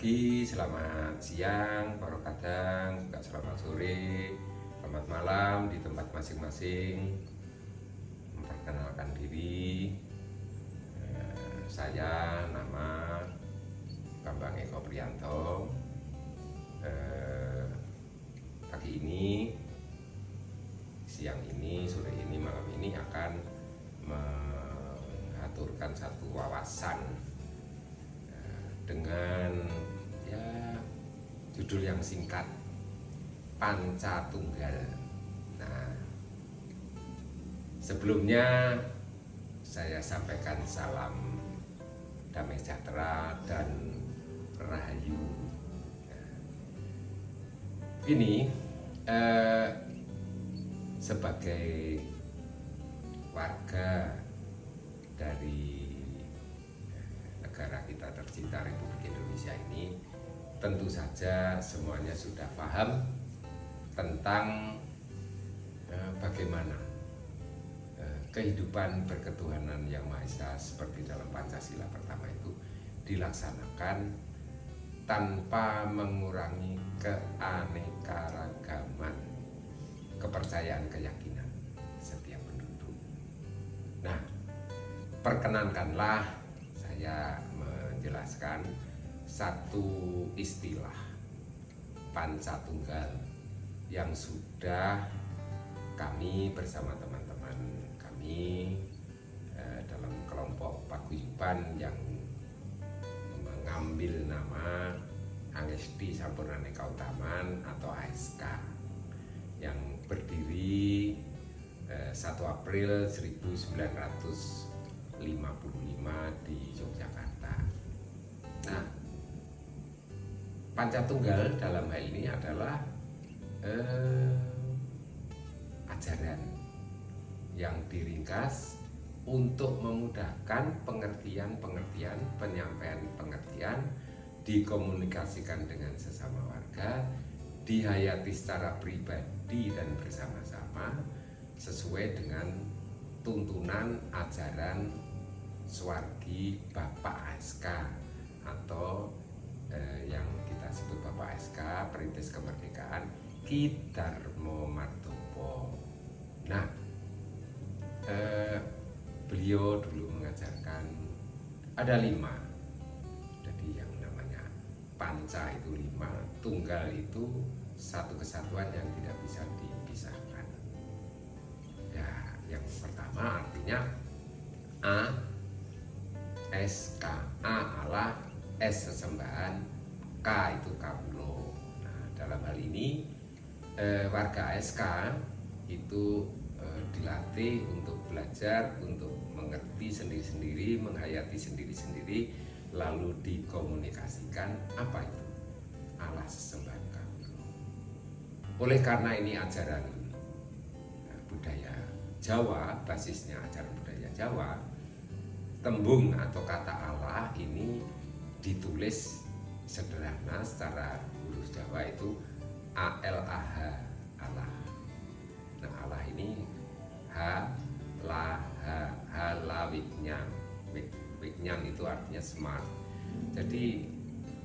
pagi, selamat siang, baru kadang, juga selamat sore, selamat malam di tempat masing-masing. Memperkenalkan diri, saya nama Bambang Eko Priyanto. Pagi ini, siang ini, sore ini, malam ini akan mengaturkan satu wawasan dengan judul yang singkat, Pancatunggal. Nah, sebelumnya saya sampaikan salam damai sejahtera dan rahayu. Ini sebagai warga dari negara kita tercinta Republik Indonesia ini, tentu saja semuanya sudah paham tentang bagaimana kehidupan berketuhanan Yang Maha Esa seperti dalam Pancasila pertama itu dilaksanakan tanpa mengurangi keanekaragaman kepercayaan keyakinan setiap penduduk. Nah, perkenankanlah saya menjelaskan satu istilah Pancatunggal yang sudah kami bersama teman-teman kami dalam kelompok paguyuban yang mengambil nama Angesti Sampurnaneka Utaman atau ASK yang berdiri 1 April 1955 di Yogyakarta. Nah, Pancatunggal dalam hal ini adalah ajaran yang diringkas untuk memudahkan pengertian, penyampaian pengertian, dikomunikasikan dengan sesama warga, dihayati secara pribadi dan bersama-sama sesuai dengan tuntunan ajaran Swargi Bapak ASK atau yang kita sebut Bapak ASK, Perintis Kemerdekaan Ki Darmo Martopo. Nah, beliau dulu mengajarkan ada 5. Jadi yang namanya panca itu 5, tunggal itu satu kesatuan yang tidak bisa dipisahkan. Ya, yang pertama artinya A, S, K. A Allah, S sesembahan, K itu kawulo. Nah, dalam hal ini warga ASK itu dilatih untuk belajar, untuk mengerti sendiri-sendiri, menghayati sendiri-sendiri, lalu dikomunikasikan apa itu Allah sesembahan kawulo. Oleh karena ini ajaran budaya Jawa, basisnya ajaran budaya Jawa, tembung atau kata Allah ini ditulis sederhana secara huruf Jawa itu ALAH, Allah. Nah, Allah ini Wiknyang. Wiknyang itu artinya smart. Jadi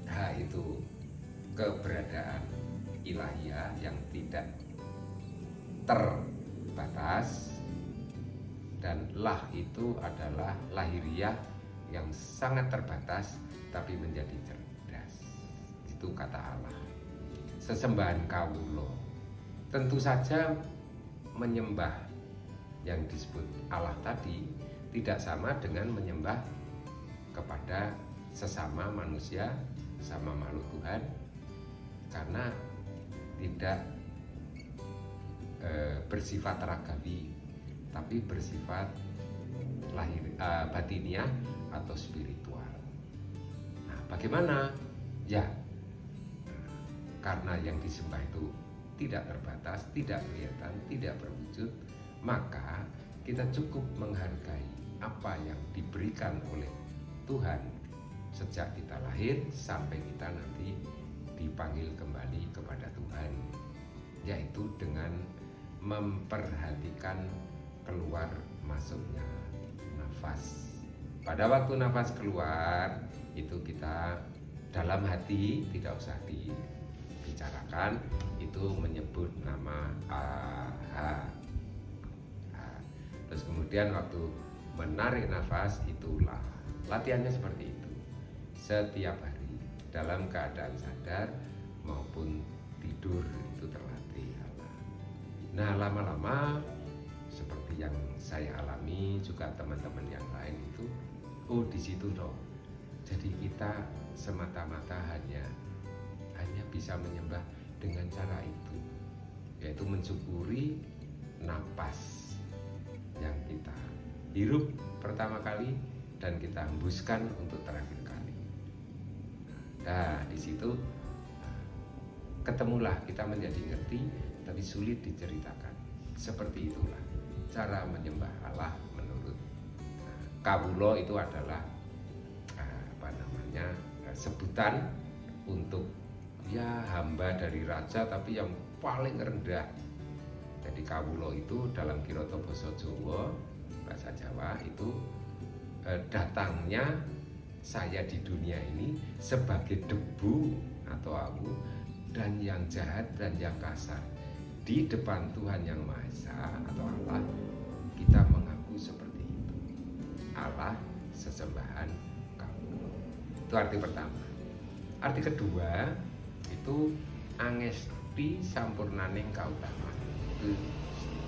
H itu keberadaan ilahiyah yang tidak terbatas, dan lah itu adalah lahiriah yang sangat terbatas tapi menjadi cerdas. Itu kata Allah. Sesembahan kawulo, tentu saja menyembah yang disebut Allah tadi tidak sama dengan menyembah kepada sesama manusia, sama makhluk Tuhan, karena tidak bersifat ragawi, tapi bersifat batiniah atau spiritual. Nah, bagaimana? Ya, karena yang disembah itu tidak terbatas, tidak kelihatan, tidak berwujud, maka kita cukup menghargai apa yang diberikan oleh Tuhan sejak kita lahir sampai kita nanti dipanggil kembali kepada Tuhan, yaitu dengan memperhatikan keluar masuknya nafas. Pada waktu nafas keluar itu kita dalam hati tidak usah dibicarakan, itu menyebut nama aha. Terus kemudian waktu menarik nafas itulah latihannya seperti itu setiap hari dalam keadaan sadar maupun tidur itu terlatih. Nah lama-lama seperti yang saya alami juga teman-teman yang lain itu, oh di situ loh. Jadi kita semata-mata hanya bisa menyembah dengan cara itu, yaitu mensyukuri napas yang kita hirup pertama kali dan kita hembuskan untuk terakhir kali. Nah di situ ketemulah kita menjadi ngerti, tapi sulit diceritakan. Seperti itulah cara menyembah Allah menurut Kawula. Itu adalah sebutan untuk ya hamba dari raja tapi yang paling rendah. Jadi Kawula itu dalam Kirata basa Jawa, bahasa Jawa itu datangnya saya di dunia ini sebagai debu atau abu dan yang jahat dan yang kasar. Di depan Tuhan yang Maha Esa atau Allah, kita mengaku seperti itu. Allah sesembahan Kawula. Itu arti pertama. Arti kedua itu angesti sampurnaning kautaman. Itu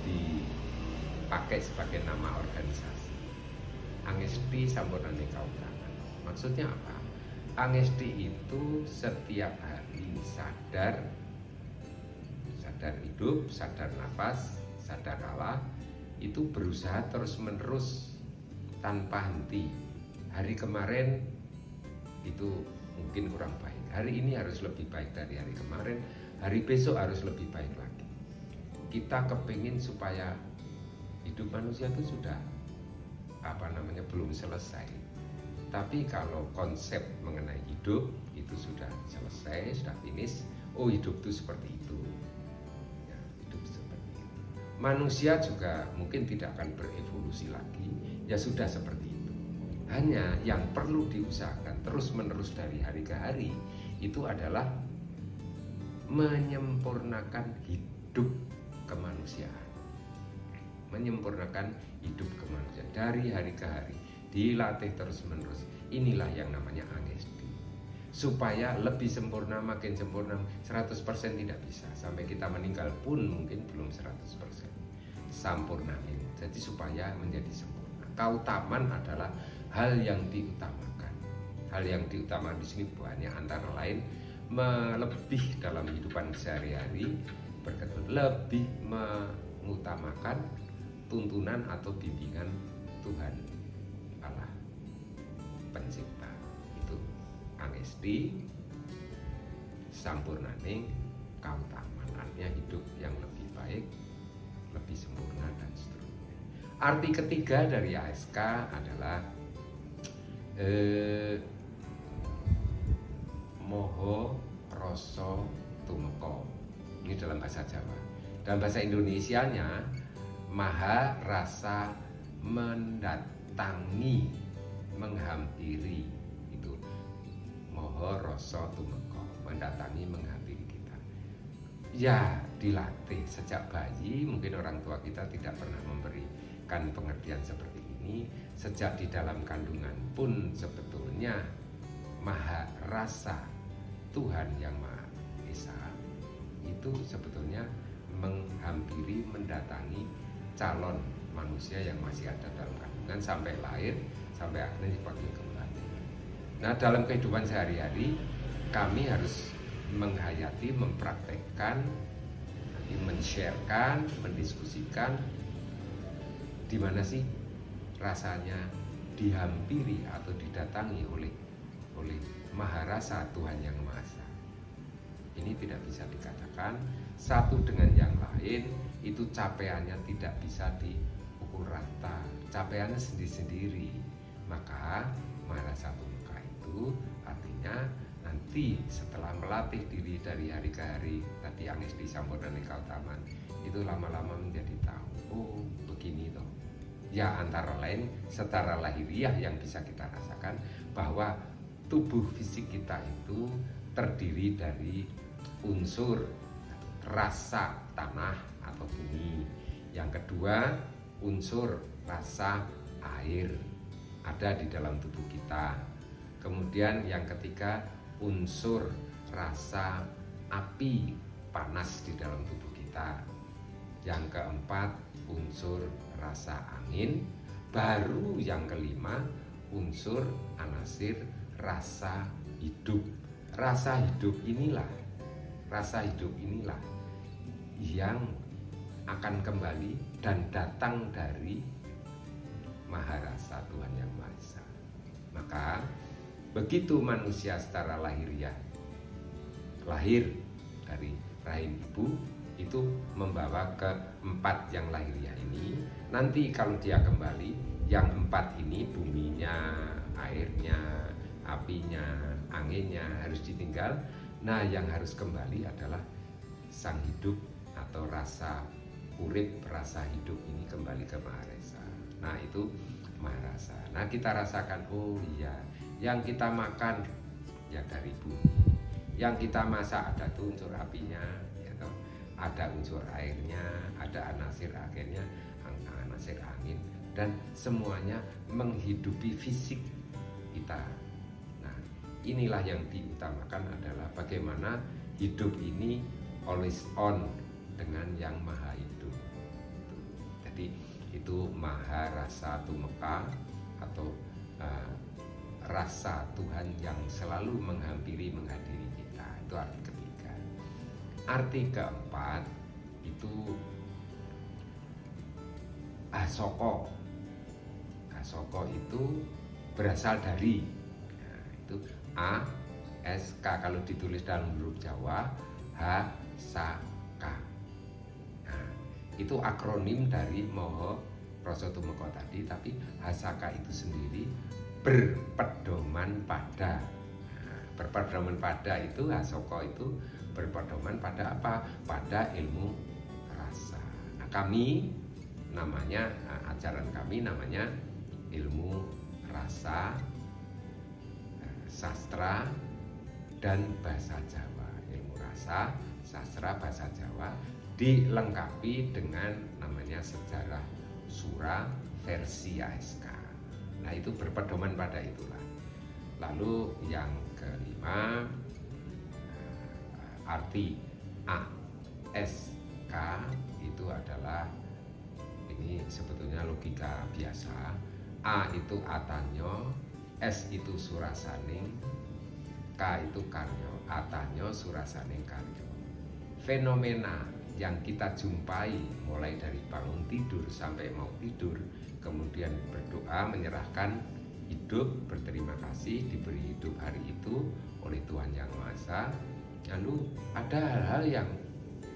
dipakai sebagai nama organisasi. Angesti sampurnaning kautaman. Maksudnya apa? Angesti itu setiap hari sadar hidup, sadar nafas, sadar Allah, itu berusaha terus-menerus tanpa henti. Hari kemarin itu mungkin kurang baik, hari ini harus lebih baik dari hari kemarin, hari besok harus lebih baik lagi. Kita kepingin supaya hidup manusia itu sudah belum selesai. Tapi kalau konsep mengenai hidup itu sudah selesai, sudah finish. Oh hidup itu seperti itu. Manusia juga mungkin tidak akan berevolusi lagi, ya sudah seperti itu. Hanya yang perlu diusahakan terus-menerus dari hari ke hari itu adalah menyempurnakan hidup kemanusiaan. Menyempurnakan hidup kemanusiaan dari hari ke hari, dilatih terus-menerus. Inilah yang namanya angesti. Supaya lebih sempurna, makin sempurna, 100% tidak bisa. Sampai kita meninggal pun mungkin belum 100% sempurna ini. Jadi supaya menjadi sempurna. Kautaman adalah hal yang diutamakan. Hal yang diutamakan di sini banyak, antara lain lebih dalam kehidupan sehari-hari, lebih mengutamakan tuntunan atau bimbingan Tuhan Allah Pencipta. Angesti sampurnaning kautaman, artinya hidup yang lebih baik, lebih sempurna dan seterusnya. Arti ketiga dari ASK adalah moho rasa tumeka. Ini dalam bahasa Jawa. Dalam bahasa Indonesianya maha rasa mendatangi, menghampiri. Moho rasa tumeka, mendatangi, menghampiri kita. Ya dilatih sejak bayi. Mungkin orang tua kita tidak pernah memberikan pengertian seperti ini. Sejak di dalam kandungan pun sebetulnya maha rasa Tuhan yang Maha Esa itu sebetulnya menghampiri, mendatangi calon manusia yang masih ada dalam kandungan sampai lahir, sampai akhirnya dipanggil kembali. Nah dalam kehidupan sehari-hari kami harus menghayati, mempraktekkan, men-sharekan, mendiskusikan di mana sih rasanya dihampiri atau didatangi oleh Maha Rasa Tuhan yang Maha Esa. Ini tidak bisa dikatakan satu dengan yang lain, itu capaiannya tidak bisa diukur rata, capaiannya sendiri-sendiri. Maka Maha Rasa Tumeka itu artinya nanti setelah melatih diri dari hari ke hari, tadi angesti sampurnaning kautaman, itu lama-lama menjadi tahu, oh begini toh. Ya antara lain secara lahiriah yang bisa kita rasakan bahwa tubuh fisik kita itu terdiri dari unsur rasa tanah atau bumi. Yang kedua, unsur rasa air ada di dalam tubuh kita. Kemudian yang ketiga, unsur rasa api panas di dalam tubuh kita. Yang keempat, unsur rasa angin. Baru yang kelima, unsur anasir rasa hidup. Rasa hidup inilah yang akan kembali dan datang dari Maharasa, Tuhan Yang Maha Esa. Maka begitu manusia secara lahiriah lahir dari rahim ibu, itu membawa keempat yang lahiriah ini. Nanti kalau dia kembali, yang empat ini, buminya, airnya, apinya, anginnya harus ditinggal. Nah, yang harus kembali adalah sang hidup atau rasa urip, rasa hidup ini kembali ke Maharasa. Nah, itu Maharasa. Nah, kita rasakan, oh iya, yang kita makan ya dari bumi, yang kita masak ada tuh unsur apinya, ya toh, ada unsur airnya, ada anasir airnya, anasir angin, dan semuanya menghidupi fisik kita. Nah, inilah yang diutamakan adalah bagaimana hidup ini always on dengan yang maha hidup. Jadi itu Maharasa Tumeka atau rasa Tuhan yang selalu menghampiri, menghadiri kita. Itu arti ketiga. Arti keempat itu Asoko. Asoko itu berasal dari, nah, itu A S K, kalau ditulis dalam huruf Jawa H Sa K. Nah, itu akronim dari Moho Rasa Tumeka tadi, tapi Hasaka itu sendiri berpedoman pada. Nah, berpedoman pada itu Hasoko itu berpedoman pada apa? Pada ilmu rasa. Nah, kami namanya, ajaran kami namanya ilmu rasa, sastra, dan bahasa Jawa. Ilmu rasa, sastra, bahasa Jawa dilengkapi dengan namanya sejarah Sura versi ASK. Nah, itu berpedoman pada itulah. Lalu yang kelima, arti ASK itu adalah, ini sebetulnya logika biasa. A itu atanyo, S itu surasaning, K itu karyo. Atanyo, surasaning, karyo. Fenomena yang kita jumpai mulai dari bangun tidur sampai mau tidur, kemudian berdoa menyerahkan hidup, berterima kasih diberi hidup hari itu oleh Tuhan Yang Maha Esa. Lalu ada hal-hal yang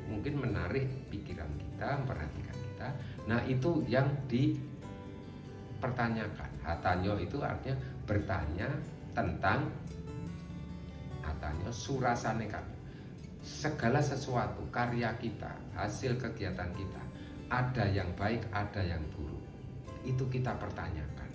mungkin menarik pikiran kita, memperhatikan kita. Nah, itu yang dipertanyakan. Hatanyo itu artinya bertanya tentang, hatanyo surasane kan, segala sesuatu karya kita, hasil kegiatan kita, ada yang baik, ada yang buruk, itu kita pertanyakan.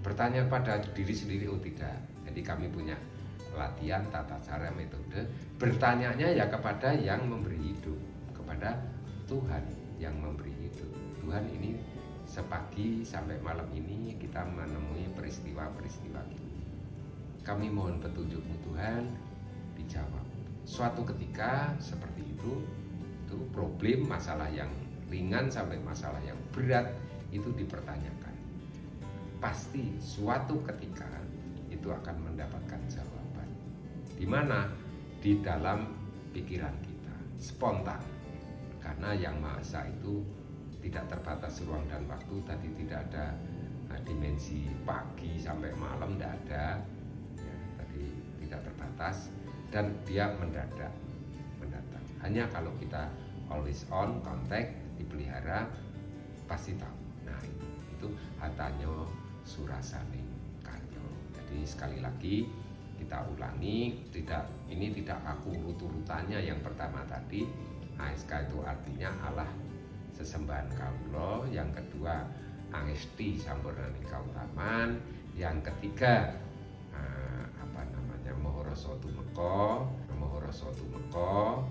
Bertanya pada diri sendiri, oh tidak. Jadi kami punya latihan, tata cara, metode. Bertanyanya ya kepada yang memberi hidup, kepada Tuhan yang memberi hidup. Tuhan, ini sepagi sampai malam ini kita menemui peristiwa-peristiwa ini. Kami mohon petunjuk-Mu Tuhan, dijawab. Suatu ketika seperti itu problem, masalah yang ringan sampai masalah yang berat itu dipertanyakan. Pasti suatu ketika itu akan mendapatkan jawaban. Di mana? Di dalam pikiran kita, spontan. Karena Yang Maha Esa itu tidak terbatas ruang dan waktu, tadi tidak ada dimensi pagi sampai malam, tidak ada ya, tadi tidak terbatas, dan dia mendadak mendatang. Hanya kalau kita always on, contact, dipelihara, pasti tahu. Nah, itu hatanyo surasaning karyo. Jadi sekali lagi kita ulangi, ini tidak kaku urut-urutannya. Yang pertama tadi ASK itu artinya Allah sesembahan kawula, yang kedua angesti sampurnaning kautaman, yang ketiga Rasa tumeka, Rasa tumeka.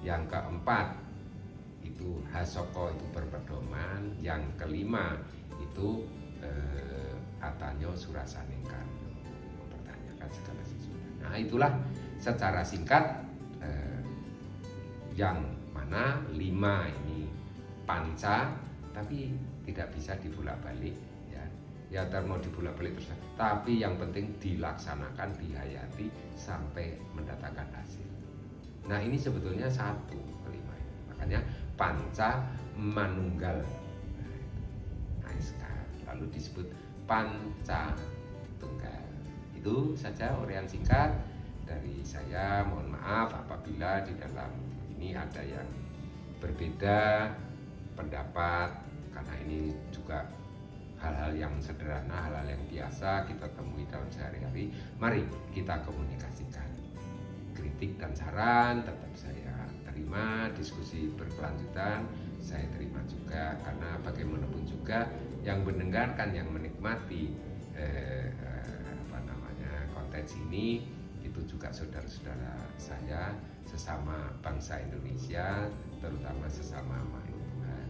Yang keempat itu hasaka itu berpedoman. Yang kelima itu atanyo surasaning karya, mempertanyakan segala sesuatu. Nah, itulah secara singkat yang mana 5 ini panca, tapi tidak bisa dibulak-balik ya. Ya mau dibulak-balik terus, tapi yang penting dilaksanakan, dihayati sampai mendatangkan hasil. Nah, ini sebetulnya satu kelima ini. Makanya panca manunggal. Lalu disebut panca tunggal. Itu saja uraian singkat dari saya. Mohon maaf apabila di dalam ini ada yang berbeda pendapat, karena ini juga hal-hal yang sederhana, hal-hal yang biasa kita temui dalam sehari-hari. Mari kita komunikasikan. Kritik dan saran tetap saya terima, diskusi berkelanjutan saya terima juga, karena bagaimanapun juga yang mendengarkan, yang menikmati konten ini itu juga saudara-saudara saya sesama bangsa Indonesia, terutama sesama makhluk Tuhan.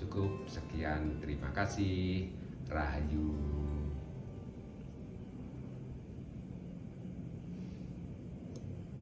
Cukup sekian, terima kasih. Rahayu.